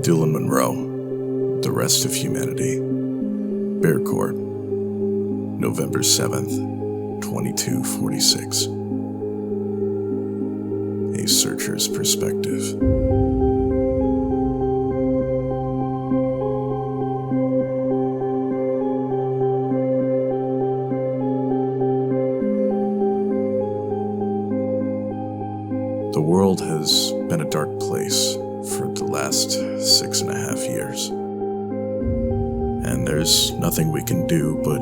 Dillon Monroe, The Rest of Humanity, Bear Corp, November 7th, 2246. A Searcher's Perspective. The world has been a dark place for the last 6.5 years. And there's nothing we can do but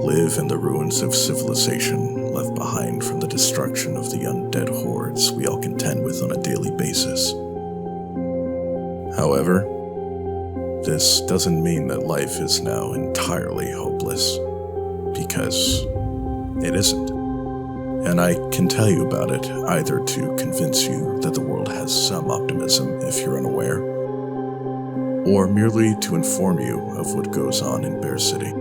live in the ruins of civilization left behind from the destruction of the undead hordes we all contend with on a daily basis. However, this doesn't mean that life is now entirely hopeless, because it isn't. And I can tell you about it either to convince you that the world has some optimism if you're unaware, or merely to inform you of what goes on in Bear City.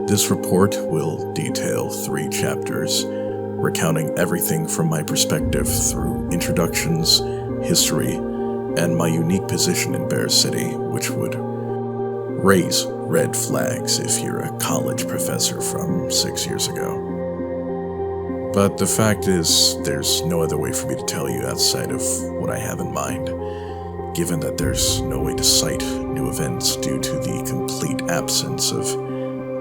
This report will detail 3 chapters, recounting everything from my perspective through introductions, history, and my unique position in Bear City, which would raise red flags if you're a college professor from 6 years ago. But the fact is, there's no other way for me to tell you outside of what I have in mind, given that there's no way to cite new events due to the complete absence of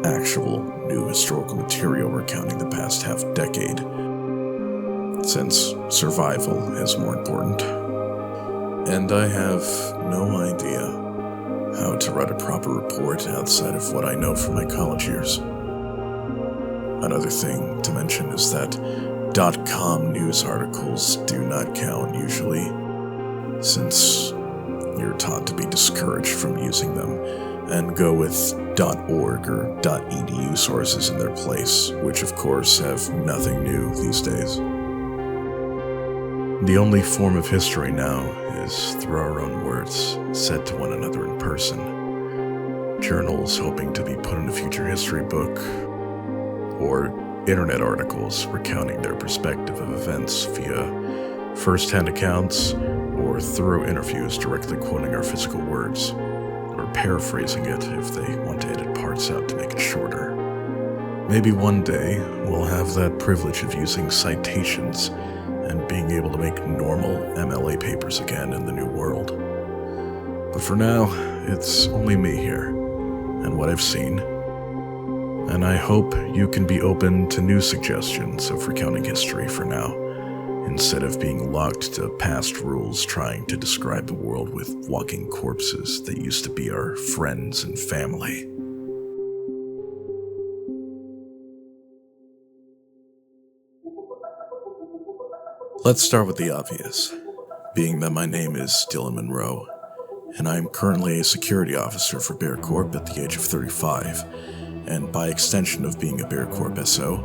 actual new historical material recounting the past half-decade, since survival is more important. And I have no idea how to write a proper report outside of what I know from my college years. Another thing to mention is that .com news articles do not count usually, since you're taught to be discouraged from using them and go with .org or .edu sources in their place, which of course have nothing new these days. The only form of history now is through our own words, said to one another in person. Journals hoping to be put in a future history book, or internet articles recounting their perspective of events via first-hand accounts or thorough interviews directly quoting our physical words, or paraphrasing it if they want to edit parts out to make it shorter. Maybe one day we'll have that privilege of using citations and being able to make normal MLA papers again in the new world. But for now, it's only me here, and what I've seen. And I hope you can be open to new suggestions of recounting history for now, instead of being locked to past rules trying to describe a world with walking corpses that used to be our friends and family. Let's start with the obvious, being that my name is Dillon Monroe, and I am currently a security officer for Bear Corp at the age of 35, and by extension of being a Bear Corp SO,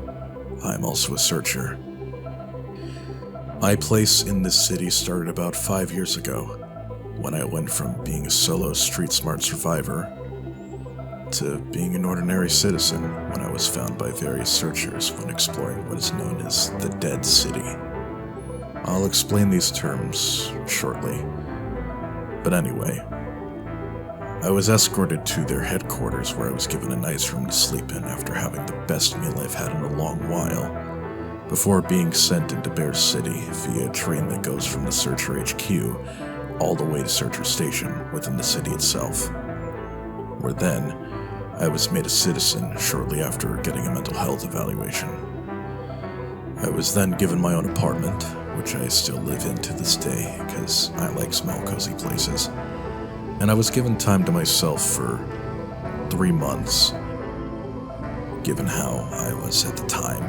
I'm also a searcher. My place in this city started about 5 years ago, when I went from being a solo street-smart survivor to being an ordinary citizen when I was found by various searchers when exploring what is known as the Dead City. I'll explain these terms shortly, but anyway, I was escorted to their headquarters where I was given a nice room to sleep in after having the best meal I've had in a long while, before being sent into Bear City via a train that goes from the Searcher HQ all the way to Searcher Station within the city itself, where then I was made a citizen shortly after getting a mental health evaluation. I was then given my own apartment, which I still live in to this day because I like small cozy places, and I was given time to myself for 3 months, given how I was at the time,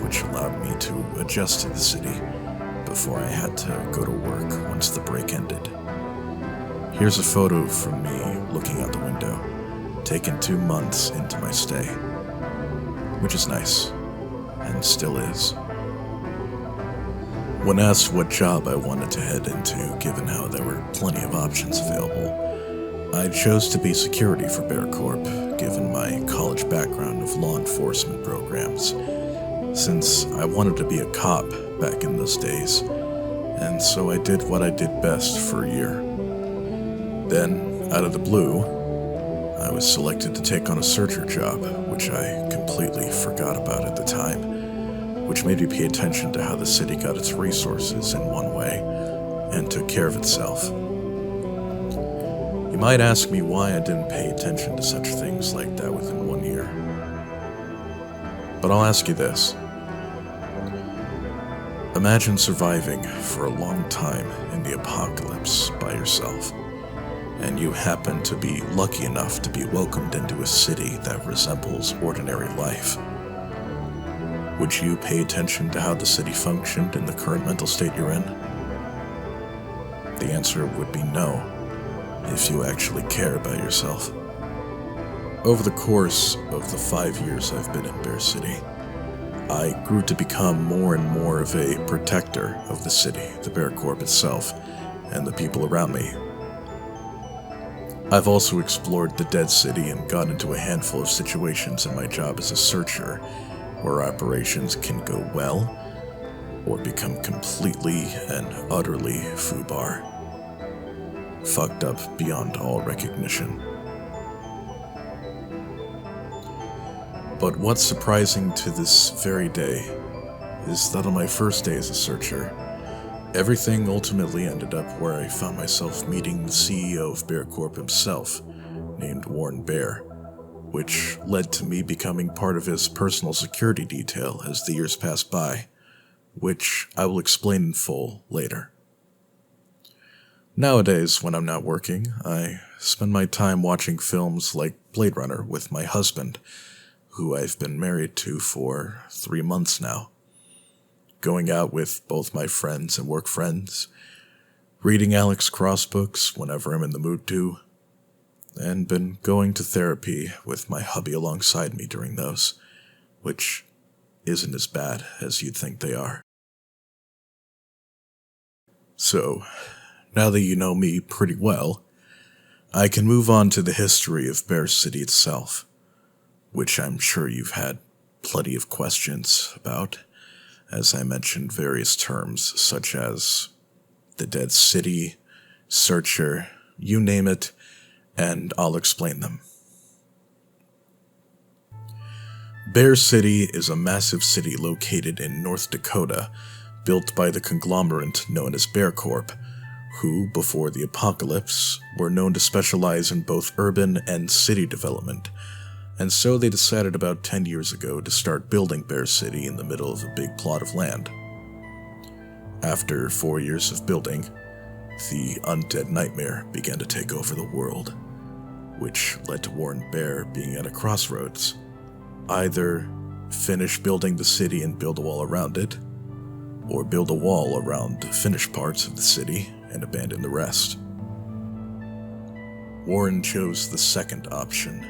which allowed me to adjust to the city before I had to go to work once the break ended. Here's a photo from me looking out the window, taken 2 months into my stay, which is nice, and still is. When asked what job I wanted to head into, given how there were plenty of options available, I chose to be security for Bear Corp, given my college background of law enforcement programs, since I wanted to be a cop back in those days, and so I did what I did best for a year. Then, out of the blue, I was selected to take on a searcher job, which I completely forgot about at the time, which made me pay attention to how the city got its resources in one way and took care of itself. You might ask me why I didn't pay attention to such things like that within 1 year. But I'll ask you this. Imagine surviving for a long time in the apocalypse by yourself, and you happen to be lucky enough to be welcomed into a city that resembles ordinary life. Would you pay attention to how the city functioned in the current mental state you're in? The answer would be no, if you actually care about yourself. Over the course of the 5 years I've been in Bear City, I grew to become more and more of a protector of the city, the Bear Corp itself, and the people around me. I've also explored the Dead City and got into a handful of situations in my job as a searcher where operations can go well or become completely and utterly foobar. Fucked up beyond all recognition. But what's surprising to this very day is that on my first day as a searcher, everything ultimately ended up where I found myself meeting the CEO of Bear Corp himself, named Warren Bear, which led to me becoming part of his personal security detail as the years passed by, which I will explain in full later. Nowadays, when I'm not working, I spend my time watching films like Blade Runner with my husband, who I've been married to for 3 months now, going out with both my friends and work friends, reading Alex Cross books whenever I'm in the mood to, and been going to therapy with my hubby alongside me during those, which isn't as bad as you'd think they are. So, now that you know me pretty well, I can move on to the history of Bear City itself, which I'm sure you've had plenty of questions about, as I mentioned various terms such as the Dead City, Searcher, you name it, and I'll explain them. Bear City is a massive city located in North Dakota, built by the conglomerate known as Bear Corp, who, before the apocalypse, were known to specialize in both urban and city development, and so they decided about 10 years ago to start building Bear City in the middle of a big plot of land. After 4 years of building, the undead nightmare began to take over the world, which led to Warren Bear being at a crossroads. Either finish building the city and build a wall around it, or build a wall around finished parts of the city and abandon the rest. Warren chose the second option,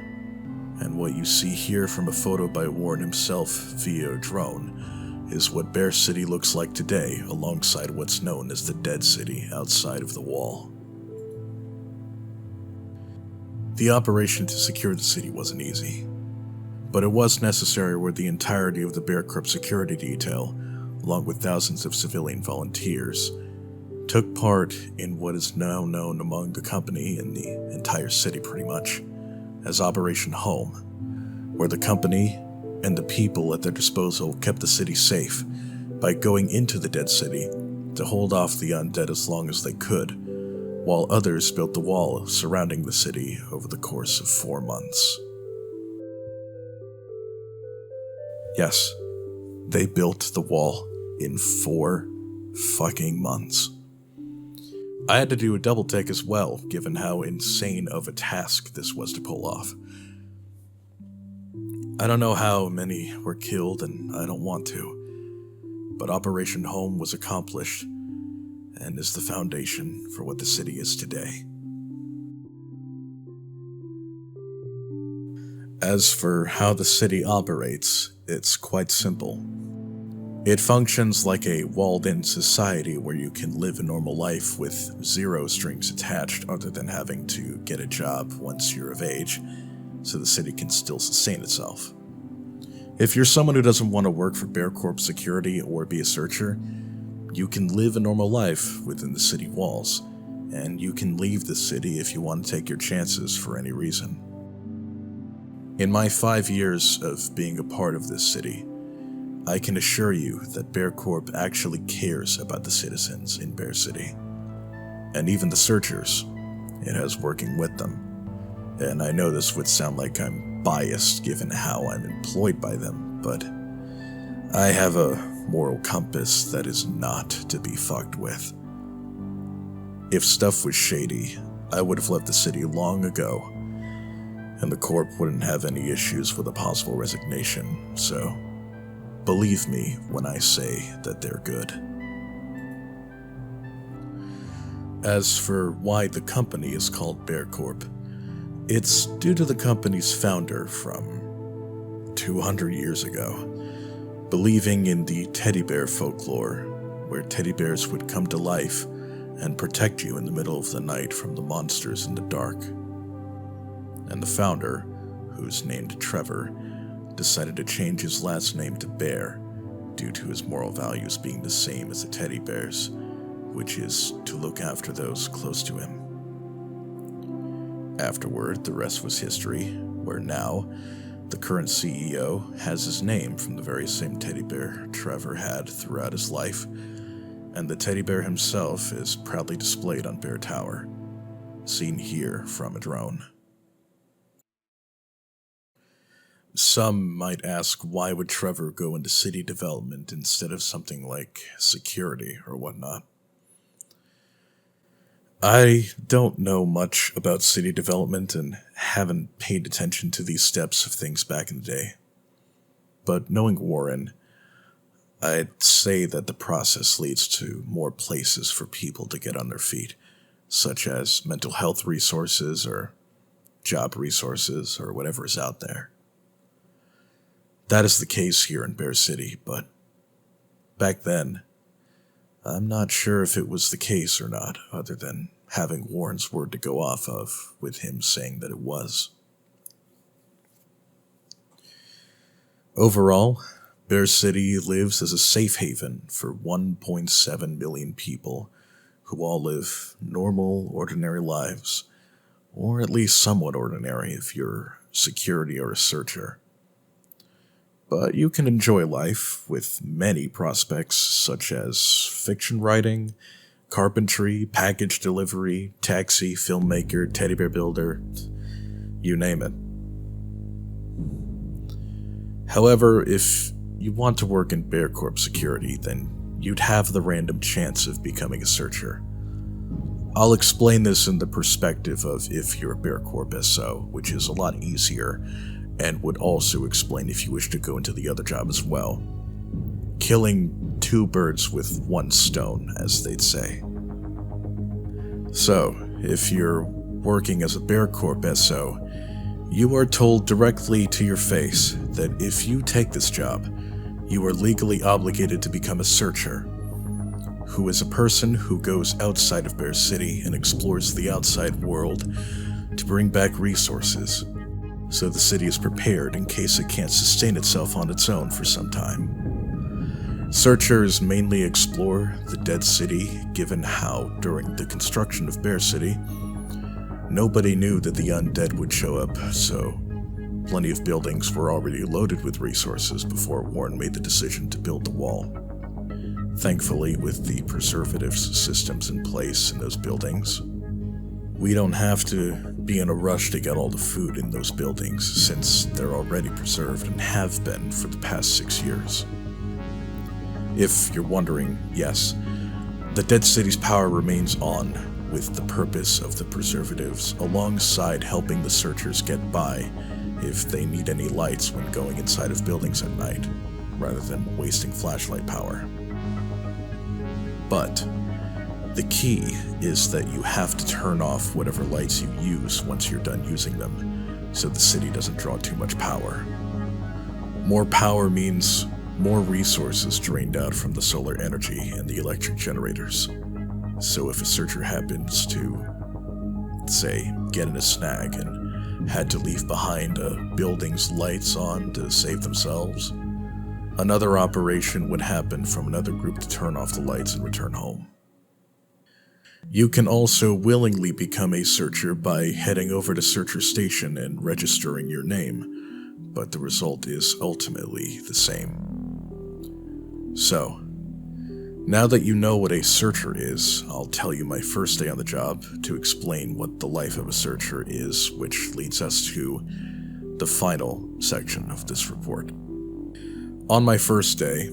and what you see here from a photo by Warren himself via drone is what Bear City looks like today alongside what's known as the Dead City outside of the wall. The operation to secure the city wasn't easy, but it was necessary where the entirety of the Bear Corp security detail, along with thousands of civilian volunteers, took part in what is now known among the company and the entire city pretty much as Operation Home, where the company and the people at their disposal kept the city safe by going into the Dead City to hold off the undead as long as they could, while others built the wall surrounding the city over the course of 4 months. Yes, they built the wall in 4 fucking months. I had to do a double take as well, given how insane of a task this was to pull off. I don't know how many were killed, and I don't want to, but Operation Home was accomplished, and is the foundation for what the city is today. As for how the city operates, it's quite simple. It functions like a walled-in society where you can live a normal life with 0 strings attached other than having to get a job once you're of age, so the city can still sustain itself. If you're someone who doesn't want to work for Bear Corp security or be a searcher, you can live a normal life within the city walls, and you can leave the city if you want to take your chances for any reason. In my 5 years of being a part of this city, I can assure you that Bear Corp actually cares about the citizens in Bear City. And even the searchers, it has working with them. And I know this would sound like I'm biased given how I'm employed by them, but I have a moral compass that is not to be fucked with. If stuff was shady, I would have left the city long ago, and the Corp wouldn't have any issues with a possible resignation, so believe me when I say that they're good. As for why the company is called Bear Corp, it's due to the company's founder from 200 years ago, believing in the teddy bear folklore, where teddy bears would come to life and protect you in the middle of the night from the monsters in the dark. And the founder, who's named Trevor, decided to change his last name to Bear due to his moral values being the same as the teddy bears, which is to look after those close to him. Afterward, the rest was history, where now, the current CEO has his name from the very same teddy bear Trevor had throughout his life, and the teddy bear himself is proudly displayed on Bear Tower, seen here from a drone. Some might ask, why would Trevor go into city development instead of something like security or whatnot? I don't know much about city development and haven't paid attention to these steps of things back in the day. But knowing Warren, I'd say that the process leads to more places for people to get on their feet, such as mental health resources or job resources or whatever is out there. That is the case here in Bear City, but back then, I'm not sure if it was the case or not, other than having Warren's word to go off of, with him saying that it was. Overall, Bear City lives as a safe haven for 1.7 million people who all live normal, ordinary lives, or at least somewhat ordinary if you're security or a searcher. But you can enjoy life with many prospects such as fiction writing, carpentry, package delivery, taxi, filmmaker, teddy bear builder, you name it. However, if you want to work in Bear Corp security, then you'd have the random chance of becoming a searcher. I'll explain this in the perspective of if you're a Bear Corp SO, which is a lot easier, and would also explain if you wish to go into the other job as well. Killing two birds with one stone, as they'd say. So, if you're working as a Bear Corp SO, you are told directly to your face that if you take this job, you are legally obligated to become a searcher, who is a person who goes outside of Bear City and explores the outside world to bring back resources, so the city is prepared in case it can't sustain itself on its own for some time. Searchers mainly explore the dead city, given how, during the construction of Bear City, nobody knew that the undead would show up, so plenty of buildings were already loaded with resources before Warren made the decision to build the wall. Thankfully, with the preservatives systems in place in those buildings, we don't have to be in a rush to get all the food in those buildings, since they're already preserved and have been for the past 6 years. If you're wondering, yes, the Dead City's power remains on, with the purpose of the preservatives alongside helping the searchers get by if they need any lights when going inside of buildings at night, rather than wasting flashlight power. But the key is that you have to turn off whatever lights you use once you're done using them, so the city doesn't draw too much power. More power means more resources drained out from the solar energy and the electric generators. So if a searcher happens to, say, get in a snag and had to leave behind a building's lights on to save themselves, another operation would happen from another group to turn off the lights and return home. You can also willingly become a searcher by heading over to Searcher Station and registering your name, but the result is ultimately the same. So, now that you know what a searcher is, I'll tell you my first day on the job to explain what the life of a searcher is, which leads us to the final section of this report. On my first day,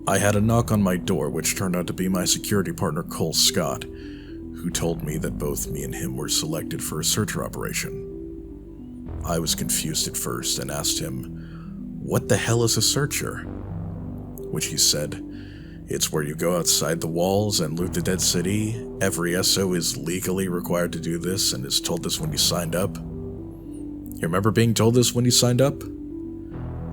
I had a knock on my door, which turned out to be my security partner Cole Scott, who told me that both me and him were selected for a searcher operation. I was confused at first and asked him, "What the hell is a searcher?" Which he said, "It's where you go outside the walls and loot the dead city. Every SO is legally required to do this and is told this when you signed up." You remember being told this when you signed up?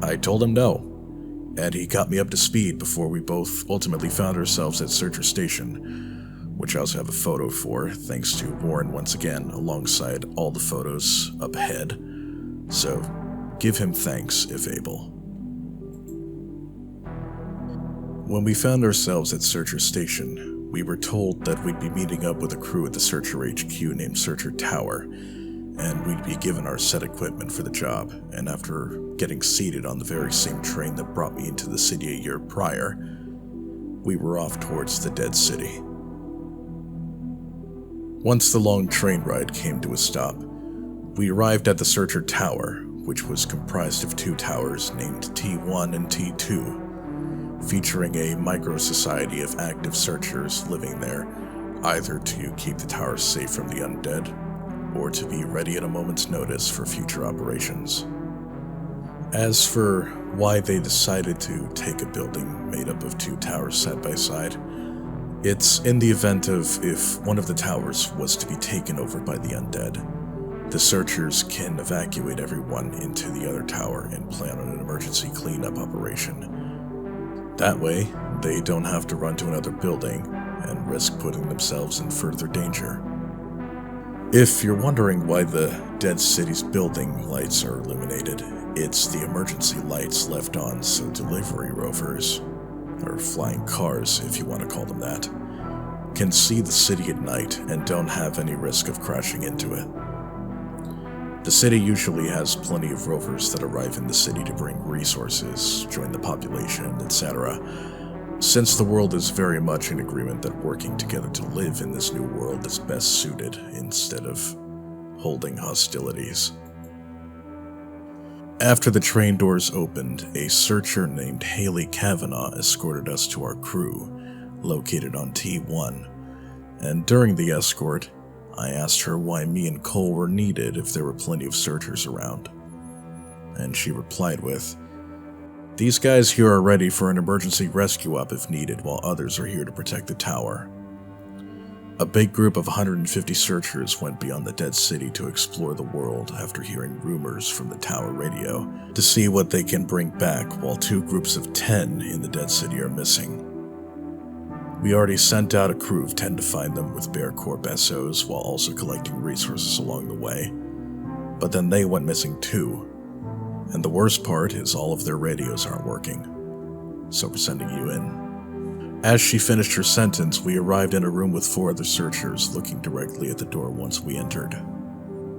I told him no, and he got me up to speed before we both ultimately found ourselves at Searcher Station, which I also have a photo for, thanks to Warren once again, alongside all the photos up ahead. So, give him thanks if able. When we found ourselves at Searcher Station, we were told that we'd be meeting up with a crew at the Searcher HQ named Searcher Tower, and we'd be given our set equipment for the job, and after getting seated on the very same train that brought me into the city a year prior, we were off towards the dead city. Once the long train ride came to a stop, we arrived at the Searcher Tower, which was comprised of two towers named T1 and T2, featuring a micro-society of active searchers living there, either to keep the tower safe from the undead, or to be ready at a moment's notice for future operations. As for why they decided to take a building made up of two towers side by side, it's in the event of if one of the towers was to be taken over by the undead, the searchers can evacuate everyone into the other tower and plan on an emergency cleanup operation. That way, they don't have to run to another building and risk putting themselves in further danger. If you're wondering why the dead city's building lights are illuminated, it's the emergency lights left on so delivery rovers, or flying cars if you want to call them that, can see the city at night and don't have any risk of crashing into it. The city usually has plenty of rovers that arrive in the city to bring resources, join the population, etc., since the world is very much in agreement that working together to live in this new world is best suited instead of holding hostilities. After the train doors opened, a searcher named Haley Cavanaugh escorted us to our crew, located on T1, and during the escort, I asked her why me and Cole were needed if there were plenty of searchers around. And she replied with, "These guys here are ready for an emergency rescue op if needed, while others are here to protect the tower." A big group of 150 searchers went beyond the dead city to explore the world after hearing rumors from the tower radio to see what they can bring back, while two groups of 10 in the dead city are missing. We already sent out a crew of 10 to find them with Bear Corp SOs while also collecting resources along the way, but then they went missing too. And the worst part is all of their radios aren't working, so we're sending you in. As she finished her sentence, we arrived in a room with 4 other searchers looking directly at the door once we entered.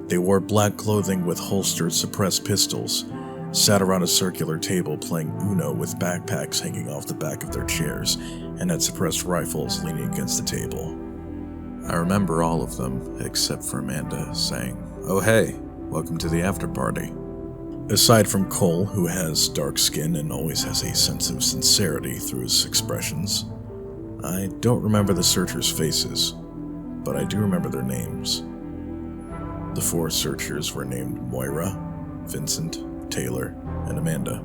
They wore black clothing with holstered suppressed pistols, sat around a circular table playing Uno with backpacks hanging off the back of their chairs, and had suppressed rifles leaning against the table. I remember all of them, except for Amanda, saying, "Oh hey, welcome to the after party." Aside from Cole, who has dark skin and always has a sense of sincerity through his expressions, I don't remember the searchers' faces, but I do remember their names. The 4 searchers were named Moira, Vincent, Taylor, and Amanda.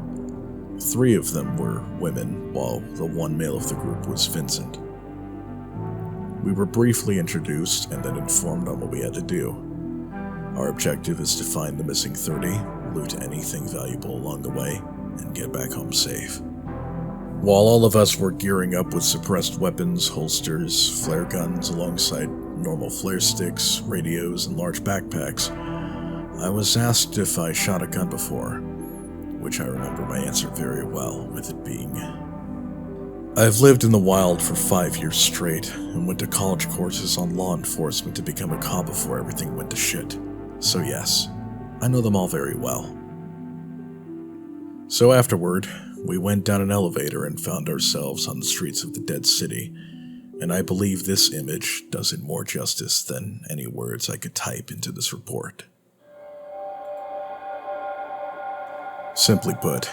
3 of them were women, while the one male of the group was Vincent. We were briefly introduced and then informed on what we had to do. Our objective is to find the missing 30, loot anything valuable along the way, and get back home safe. While all of us were gearing up with suppressed weapons, holsters, flare guns, alongside normal flare sticks, radios, and large backpacks, I was asked if I shot a gun before, which I remember my answer very well, with it being I've lived in the wild for 5 years straight, and went to college courses on law enforcement to become a cop before everything went to shit. So yes, I know them all very well. So afterward, we went down an elevator and found ourselves on the streets of the dead city, and I believe this image does it more justice than any words I could type into this report. Simply put,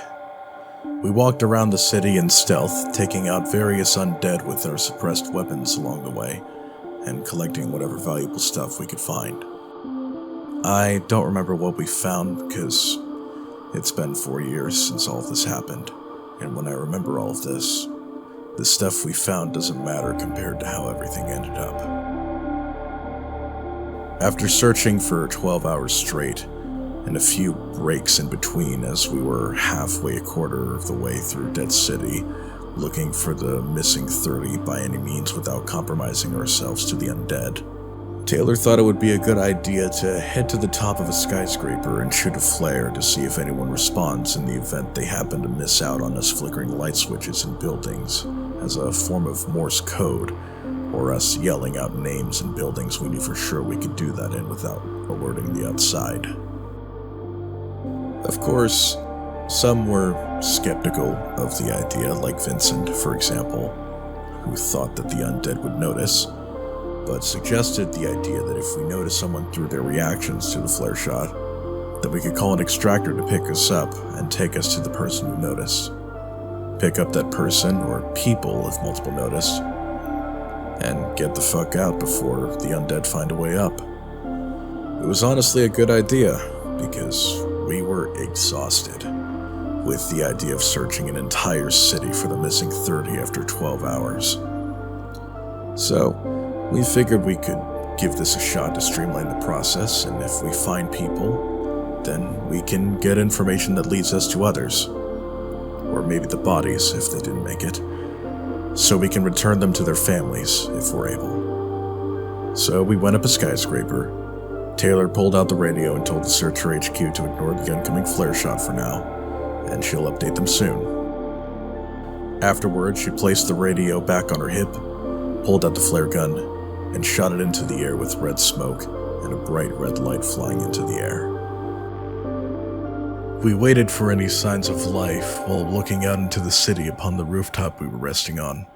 we walked around the city in stealth, taking out various undead with our suppressed weapons along the way, and collecting whatever valuable stuff we could find. I don't remember what we found, because it's been 4 years since all of this happened, and when I remember all of this, the stuff we found doesn't matter compared to how everything ended up. After searching for 12 hours straight, and a few breaks in between as we were halfway a quarter of the way through Dead City, looking for the missing 30 by any means without compromising ourselves to the undead, Taylor thought it would be a good idea to head to the top of a skyscraper and shoot a flare to see if anyone responds in the event they happen to miss out on us flickering light switches in buildings as a form of Morse code, or us yelling out names in buildings we knew for sure we could do that in without alerting the outside. Of course, some were skeptical of the idea, like Vincent, for example, who thought that the undead would notice, but suggested the idea that if we noticed someone through their reactions to the flare shot, that we could call an extractor to pick us up and take us to the person who noticed. Pick up that person, or people if multiple noticed, and get the fuck out before the undead find a way up. It was honestly a good idea, because we were exhausted with the idea of searching an entire city for the missing 30 after 12 hours. So, we figured we could give this a shot to streamline the process, and if we find people, then we can get information that leads us to others. Or maybe the bodies, if they didn't make it, so we can return them to their families, if we're able. So we went up a skyscraper. Taylor pulled out the radio and told the Searcher HQ to ignore the oncoming flare shot for now, and she'll update them soon. Afterwards, she placed the radio back on her hip, pulled out the flare gun, and shot it into the air with red smoke and a bright red light flying into the air. We waited for any signs of life while looking out into the city upon the rooftop we were resting on.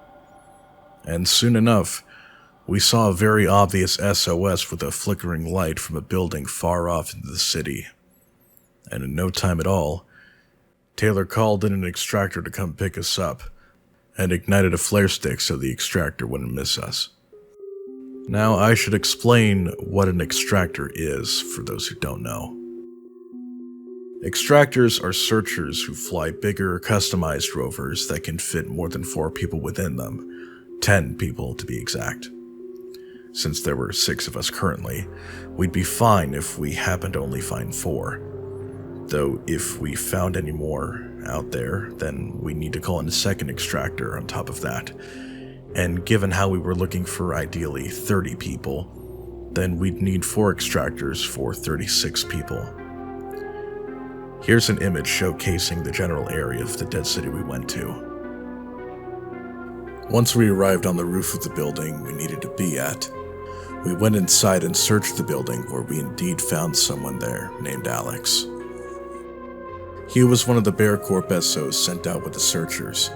And soon enough, we saw a very obvious SOS with a flickering light from a building far off into the city. And in no time at all, Taylor called in an extractor to come pick us up, and ignited a flare stick so the extractor wouldn't miss us. Now, I should explain what an extractor is for those who don't know. Extractors are searchers who fly bigger, customized rovers that can fit more than 4 people within them, 10 people to be exact. Since there were 6 of us currently, we'd be fine if we happened to only find 4. Though if we found any more out there, then we need to call in a second extractor on top of that. And given how we were looking for ideally 30 people, then we'd need 4 extractors for 36 people. Here's an image showcasing the general area of the dead city we went to. Once we arrived on the roof of the building we needed to be at, we went inside and searched the building, where we indeed found someone there named Alex. He was one of the Bear Corp SOs sent out with the searchers,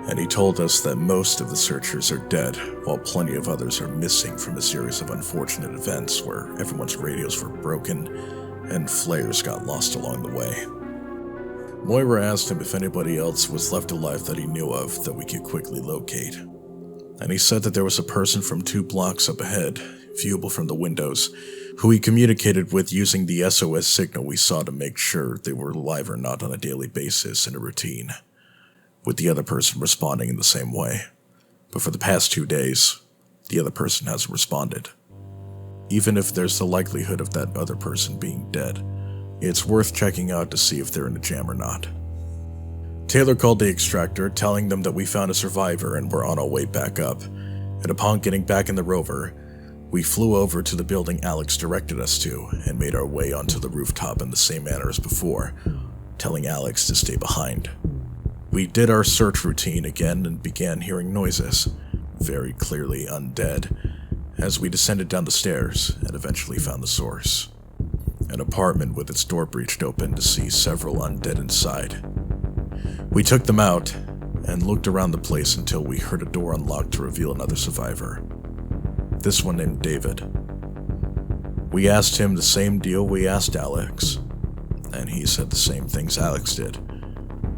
and he told us that most of the searchers are dead, while plenty of others are missing from a series of unfortunate events where everyone's radios were broken and flares got lost along the way. Moira asked him if anybody else was left alive that he knew of that we could quickly locate, and he said that there was a person from 2 blocks up ahead, viewable from the windows, who he communicated with using the SOS signal we saw to make sure they were alive or not on a daily basis in a routine, with the other person responding in the same way. But for the past 2 days, the other person hasn't responded. Even if there's the likelihood of that other person being dead, it's worth checking out to see if they're in a jam or not. Taylor called the extractor, telling them that we found a survivor and were on our way back up, and upon getting back in the rover, we flew over to the building Alex directed us to and made our way onto the rooftop in the same manner as before, telling Alex to stay behind. We did our search routine again and began hearing noises, very clearly undead, as we descended down the stairs and eventually found the source. An apartment with its door breached open to see several undead inside. We took them out and looked around the place until we heard a door unlocked to reveal another survivor. This one named David. We asked him the same deal we asked Alex, and he said the same things Alex did.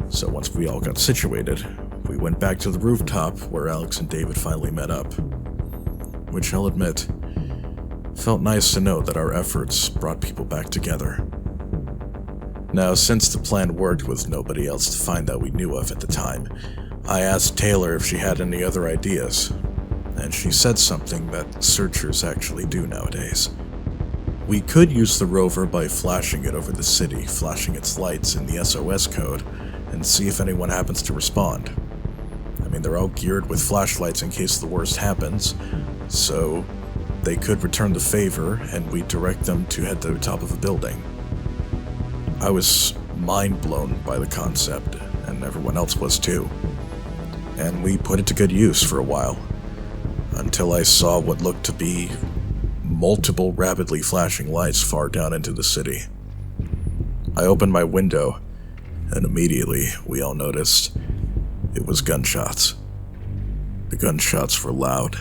So once we all got situated, we went back to the rooftop where Alex and David finally met up. Which I'll admit, felt nice to know that our efforts brought people back together. Now, since the plan worked with nobody else to find that we knew of at the time, I asked Taylor if she had any other ideas, and she said something that searchers actually do nowadays. We could use the rover by flashing it over the city, flashing its lights in the SOS code, and see if anyone happens to respond. I mean, they're all geared with flashlights in case the worst happens, so they could return the favor and we'd direct them to head to the top of a building. I was mind blown by the concept, and everyone else was too. And we put it to good use for a while, until I saw what looked to be multiple rapidly flashing lights far down into the city. I opened my window, and immediately we all noticed it was gunshots. The gunshots were loud,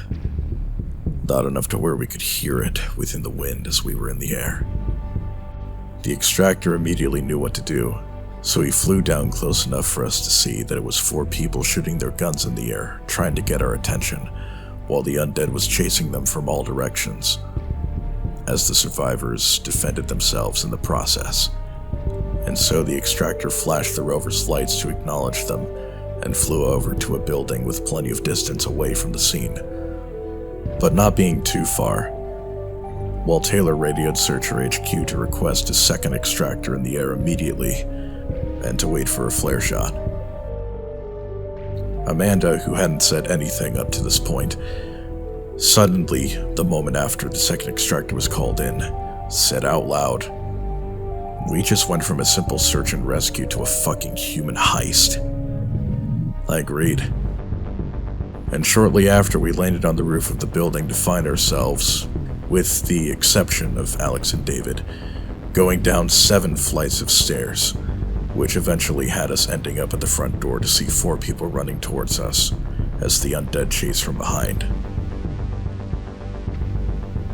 loud enough to where we could hear it within the wind as we were in the air. The extractor immediately knew what to do, so he flew down close enough for us to see that it was 4 people shooting their guns in the air, trying to get our attention, while the undead was chasing them from all directions, as the survivors defended themselves in the process. And so the extractor flashed the rover's lights to acknowledge them, and flew over to a building with plenty of distance away from the scene, but not being too far, while Taylor radioed Searcher HQ to request a second extractor in the air immediately, and to wait for a flare shot. Amanda, who hadn't said anything up to this point, suddenly, the moment after the second extractor was called in, said out loud, "We just went from a simple search and rescue to a fucking human heist." I agreed. And shortly after, we landed on the roof of the building to find ourselves, with the exception of Alex and David, going down 7 flights of stairs, which eventually had us ending up at the front door to see 4 people running towards us as the undead chased from behind.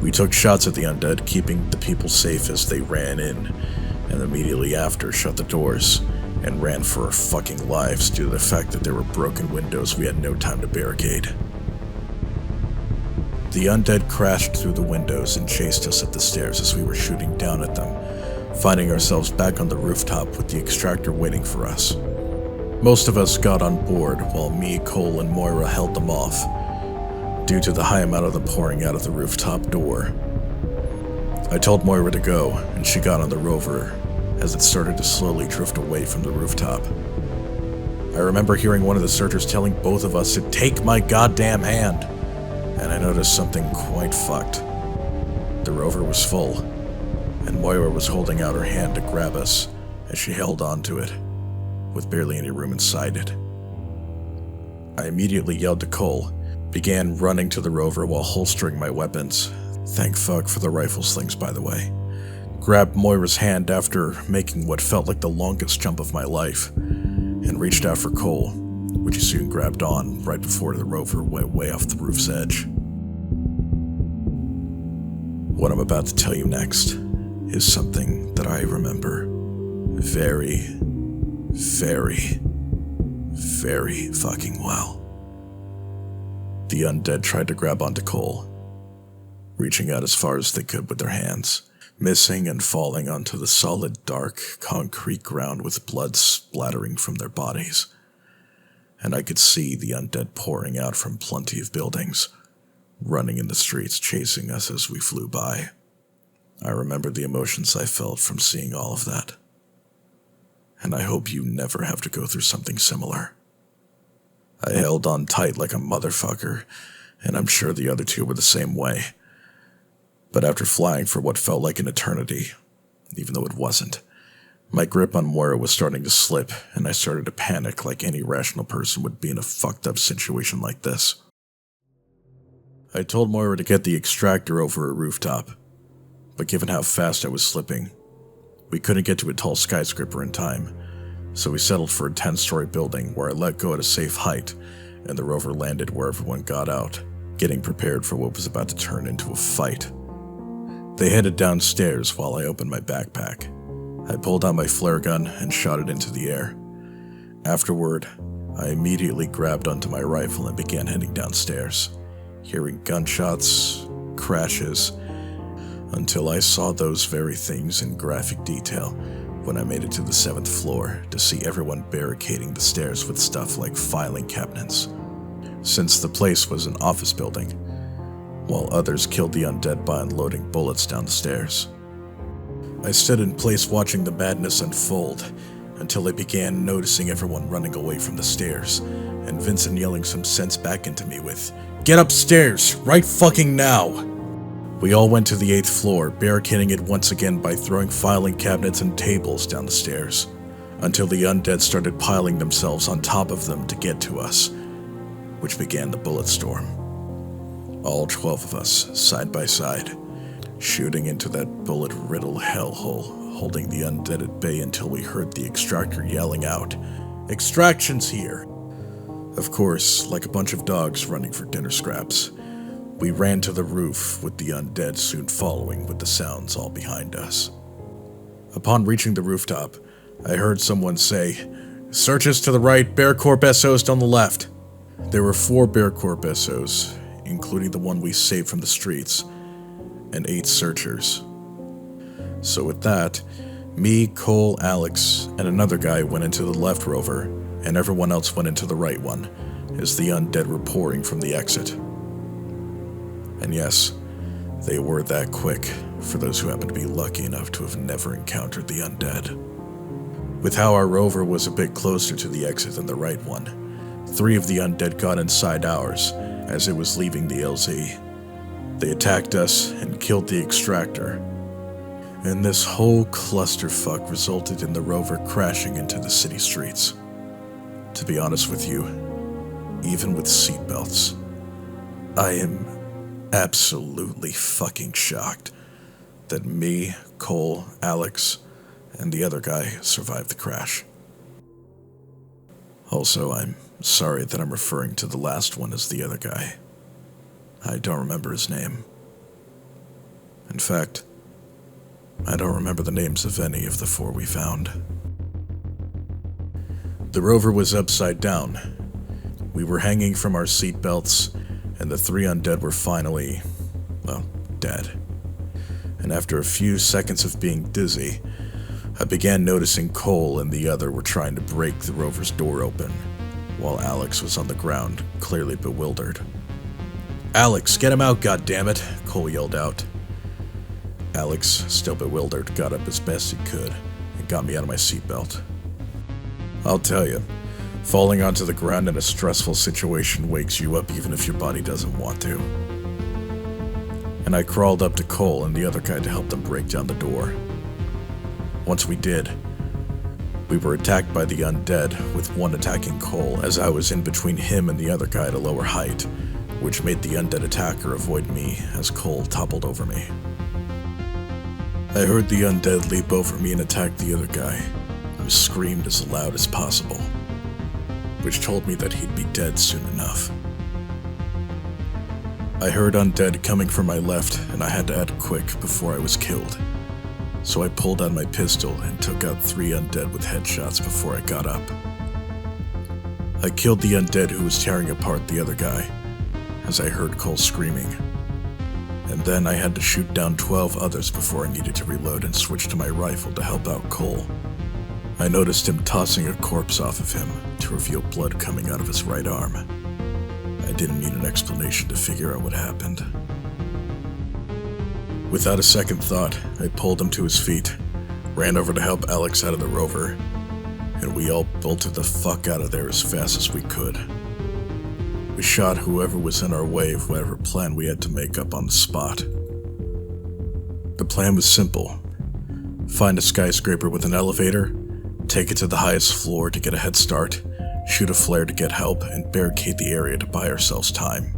We took shots at the undead, keeping the people safe as they ran in, and immediately after shut the doors and ran for our fucking lives due to the fact that there were broken windows we had no time to barricade. The undead crashed through the windows and chased us up the stairs as we were shooting down at them, finding ourselves back on the rooftop with the extractor waiting for us. Most of us got on board, while me, Cole, and Moira held them off, due to the high amount of them pouring out of the rooftop door. I told Moira to go, and she got on the rover as it started to slowly drift away from the rooftop. I remember hearing one of the searchers telling both of us to take my goddamn hand, and I noticed something quite fucked. The rover was full, and Moira was holding out her hand to grab us as she held onto it, with barely any room inside it. I immediately yelled to Cole, began running to the rover while holstering my weapons. Thank fuck for the rifle slings, by the way. Grabbed Moira's hand after making what felt like the longest jump of my life, and reached out for Cole, which he soon grabbed on right before the rover went way off the roof's edge. What I'm about to tell you next is something that I remember very, very, very fucking well. The undead tried to grab onto Cole, reaching out as far as they could with their hands, missing and falling onto the solid, dark, concrete ground with blood splattering from their bodies. And I could see the undead pouring out from plenty of buildings, running in the streets, chasing us as we flew by. I remember the emotions I felt from seeing all of that. And I hope you never have to go through something similar. I held on tight like a motherfucker, and I'm sure the other 2 were the same way. But after flying for what felt like an eternity, even though it wasn't, My grip on Moira was starting to slip, and I started to panic like any rational person would be in a fucked up situation like this. I told Moira to get the extractor over a rooftop, but given how fast I was slipping, we couldn't get to a tall skyscraper in time, so we settled for a 10-story building where I let go at a safe height, and the rover landed where everyone got out, getting prepared for what was about to turn into a fight. They headed downstairs while I opened my backpack. I pulled out my flare gun and shot it into the air. Afterward, I immediately grabbed onto my rifle and began heading downstairs, hearing gunshots, crashes, until I saw those very things in graphic detail when I made it to the 7th floor to see everyone barricading the stairs with stuff like filing cabinets, since the place was an office building, while others killed the undead by unloading bullets down the stairs. I stood in place watching the madness unfold until I began noticing everyone running away from the stairs, and Vincent yelling some sense back into me with, "Get upstairs, right fucking now!" We all went to the 8th floor, barricading it once again by throwing filing cabinets and tables down the stairs, until the undead started piling themselves on top of them to get to us, which began the bullet storm. All 12 of us, side by side, shooting into that bullet-riddled hellhole, holding the undead at bay until we heard the extractor yelling out, "Extraction's here!" Of course, like a bunch of dogs running for dinner scraps, we ran to the roof, with the undead soon following with the sounds all behind us. Upon reaching the rooftop, I heard someone say, "Searches to the right, Bear Corp SOs on the left." There were 4 Bear Corp SOs, including the one we saved from the streets, and 8 searchers. So with that, me, Cole, Alex, and another guy went into the left rover, and everyone else went into the right one, as the undead were pouring from the exit. And yes, they were that quick, for those who happen to be lucky enough to have never encountered the undead. With how our rover was a bit closer to the exit than the right one, 3 of the undead got inside ours as it was leaving the LZ. They attacked us and killed the extractor, and this whole clusterfuck resulted in the rover crashing into the city streets. To be honest with you, even with seatbelts, I am absolutely fucking shocked that me, Cole, Alex, and the other guy survived the crash. Also, I'm sorry that I'm referring to the last one as the other guy. I don't remember his name. In fact, I don't remember the names of any of the 4 we found. The rover was upside down. We were hanging from our seatbelts, and the 3 undead were finally, well, dead. And after a few seconds of being dizzy, I began noticing Cole and the other were trying to break the rover's door open, while Alex was on the ground, clearly bewildered. "Alex, get him out, goddammit!" Cole yelled out. Alex, still bewildered, got up as best he could and got me out of my seatbelt. I'll tell you, falling onto the ground in a stressful situation wakes you up even if your body doesn't want to. And I crawled up to Cole and the other guy to help them break down the door. Once we did, we were attacked by the undead, with one attacking Cole as I was in between him and the other guy at a lower height, which made the undead attacker avoid me as Cole toppled over me. I heard the undead leap over me and attack the other guy, who screamed as loud as possible, which told me that he'd be dead soon enough. I heard undead coming from my left, and I had to act quick before I was killed. So I pulled out my pistol and took out 3 undead with headshots before I got up. I killed the undead who was tearing apart the other guy, as I heard Cole screaming. And then I had to shoot down 12 others before I needed to reload and switch to my rifle to help out Cole. I noticed him tossing a corpse off of him to reveal blood coming out of his right arm. I didn't need an explanation to figure out what happened. Without a second thought, I pulled him to his feet, ran over to help Alex out of the rover, and we all bolted the fuck out of there as fast as we could. We shot whoever was in our way of whatever plan we had to make up on the spot. The plan was simple. find a skyscraper with an elevator, take it to the highest floor to get a head start, shoot a flare to get help, and barricade the area to buy ourselves time.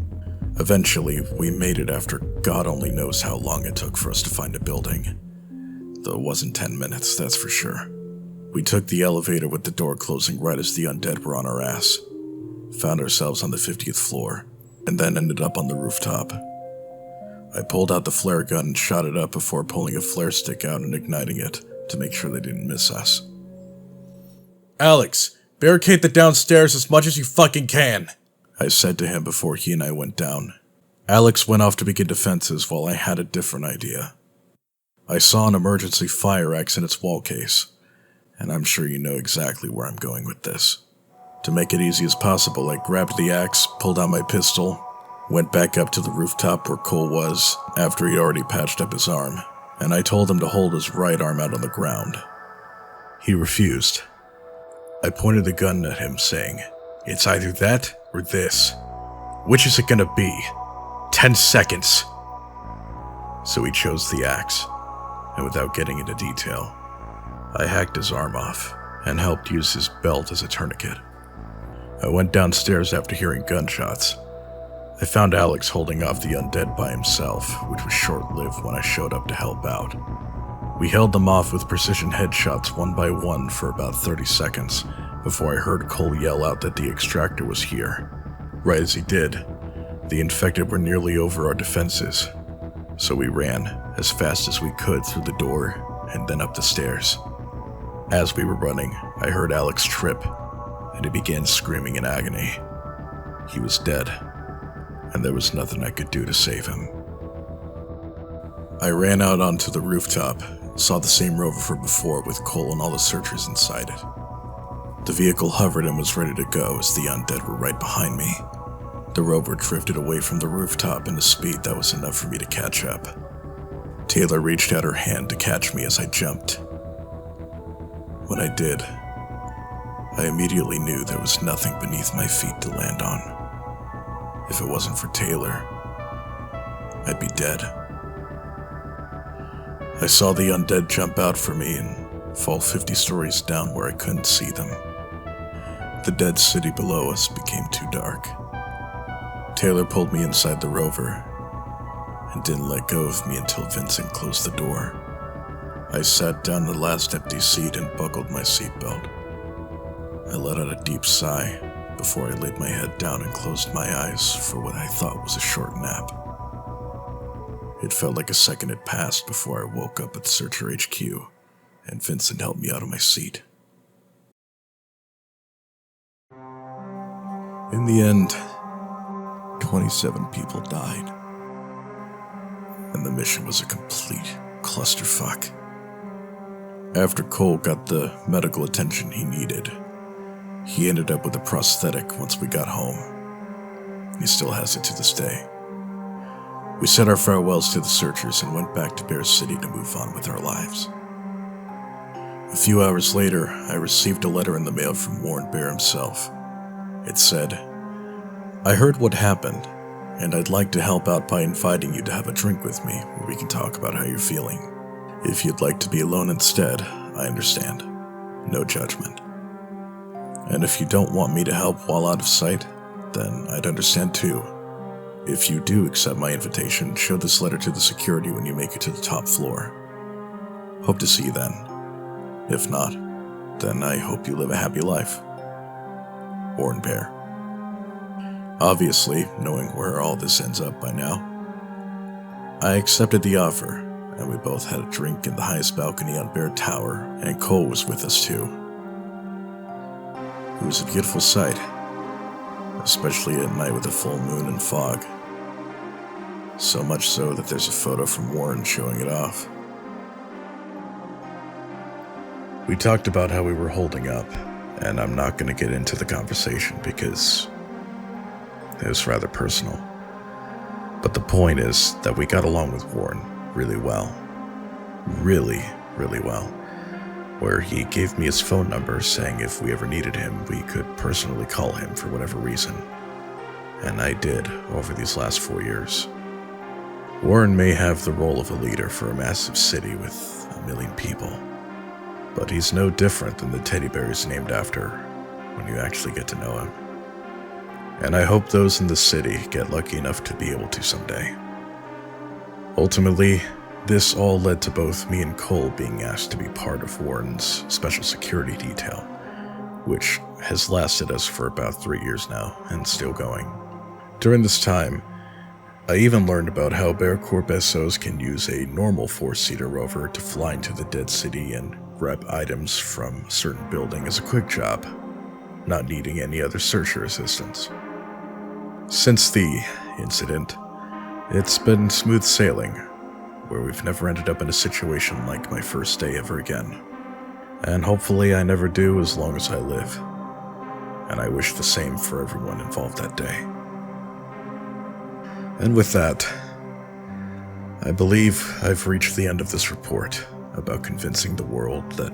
Eventually, we made it after God only knows how long it took for us to find a building. Though it wasn't 10 minutes, that's for sure. We took the elevator with the door closing right as the undead were on our ass. Found ourselves on the 50th floor, and then ended up on the rooftop. I pulled out the flare gun and shot it up before pulling a flare stick out and igniting it to make sure they didn't miss us. "Alex, barricade the downstairs as much as you fucking can," I said to him before he and I went down. Alex went off to begin defenses while I had a different idea. I saw an emergency fire axe in its wall case, and I'm sure you know exactly where I'm going with this. To make it easy as possible, I grabbed the axe, pulled out my pistol, went back up to the rooftop where Cole was after he'd already patched up his arm, and I told him to hold his right arm out on the ground. He refused. I pointed the gun at him, saying, "It's either that or this. Which is it gonna be? 10 seconds. So he chose the axe, and without getting into detail, I hacked his arm off and helped use his belt as a tourniquet. I went downstairs after hearing gunshots. I found Alex holding off the undead by himself, which was short-lived when I showed up to help out. We held them off with precision headshots one by one for about 30 seconds before I heard Cole yell out that the extractor was here. Right as he did, the infected were nearly over our defenses, so we ran as fast as we could through the door and then up the stairs. As we were running, I heard Alex trip, and he began screaming in agony. He was dead, and there was nothing I could do to save him. I ran out onto the rooftop, saw the same rover from before with Cole and all the searchers inside it. The vehicle hovered and was ready to go as the undead were right behind me. The rover drifted away from the rooftop at a speed that was enough for me to catch up. Taylor reached out her hand to catch me as I jumped. When I did, I immediately knew there was nothing beneath my feet to land on. If it wasn't for Taylor, I'd be dead. I saw the undead jump out for me and fall 50 stories down where I couldn't see them. The dead city below us became too dark. Taylor pulled me inside the rover and didn't let go of me until Vincent closed the door. I sat down in the last empty seat and buckled my seatbelt. I let out a deep sigh before I laid my head down and closed my eyes for what I thought was a short nap. It felt like a second had passed before I woke up at Searcher HQ, and Vincent helped me out of my seat. In the end, 27 people died, and the mission was a complete clusterfuck. After Cole got the medical attention he needed, he ended up with a prosthetic once we got home. He still has it to this day. We said our farewells to the searchers and went back to Bear City to move on with our lives. A few hours later, I received a letter in the mail from Warren Bear himself. It said, "I heard what happened, and I'd like to help out by inviting you to have a drink with me where we can talk about how you're feeling. If you'd like to be alone instead, I understand. No judgment. And if you don't want me to help while out of sight, then I'd understand too. If you do accept my invitation, show this letter to the security when you make it to the top floor. Hope to see you then. If not, then I hope you live a happy life. Warren Bear." Obviously, knowing where all this ends up by now, I accepted the offer, and we both had a drink in the highest balcony on Bear Tower, and Cole was with us too. It was a beautiful sight, especially at night with a full moon and fog. So much so that there's a photo from Warren showing it off. We talked about how we were holding up, and I'm not going to get into the conversation because it was rather personal. But the point is that we got along with Warren really well. Really, really well. Where he gave me his phone number saying if we ever needed him, we could personally call him for whatever reason. And I did over these last 4 years. Warren may have the role of a leader for a massive city with a million people. But he's no different than the teddy bear he's named after when you actually get to know him. And I hope those in the city get lucky enough to be able to someday. Ultimately, this all led to both me and Cole being asked to be part of Warren's special security detail, which has lasted us for about 3 years now and still going. During this time, I even learned about how Bear Corp SOs can use a normal 4-seater rover to fly into the dead city and grab items from a certain building as a quick job, not needing any other searcher assistance. Since the incident, it's been smooth sailing, where we've never ended up in a situation like my first day ever again. And hopefully I never do as long as I live. And I wish the same for everyone involved that day. And with that, I believe I've reached the end of this report about convincing the world that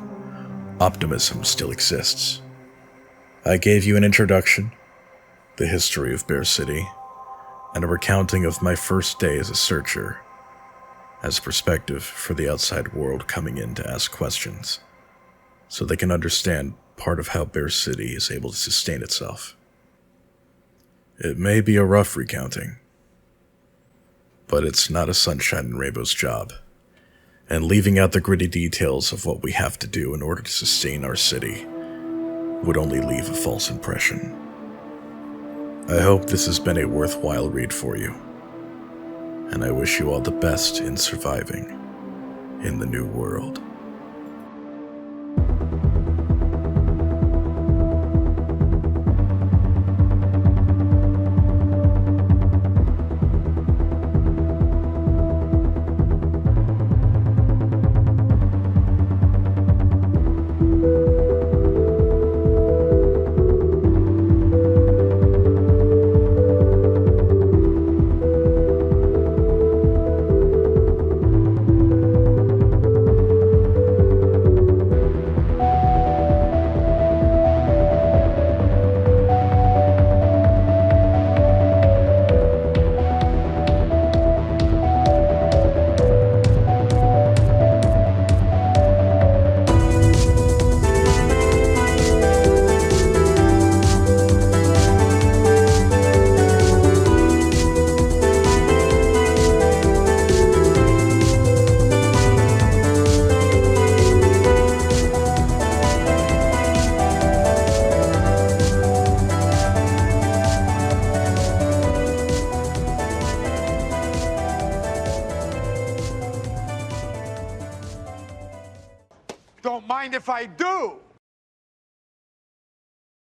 optimism still exists. I gave you an introduction, the history of Bear City, and a recounting of my first day as a searcher, as a perspective for the outside world coming in to ask questions, so they can understand part of how Bear City is able to sustain itself. It may be a rough recounting, but it's not a sunshine and rainbows job, and leaving out the gritty details of what we have to do in order to sustain our city would only leave a false impression. I hope this has been a worthwhile read for you, and I wish you all the best in surviving in the new world. Don't mind if I do.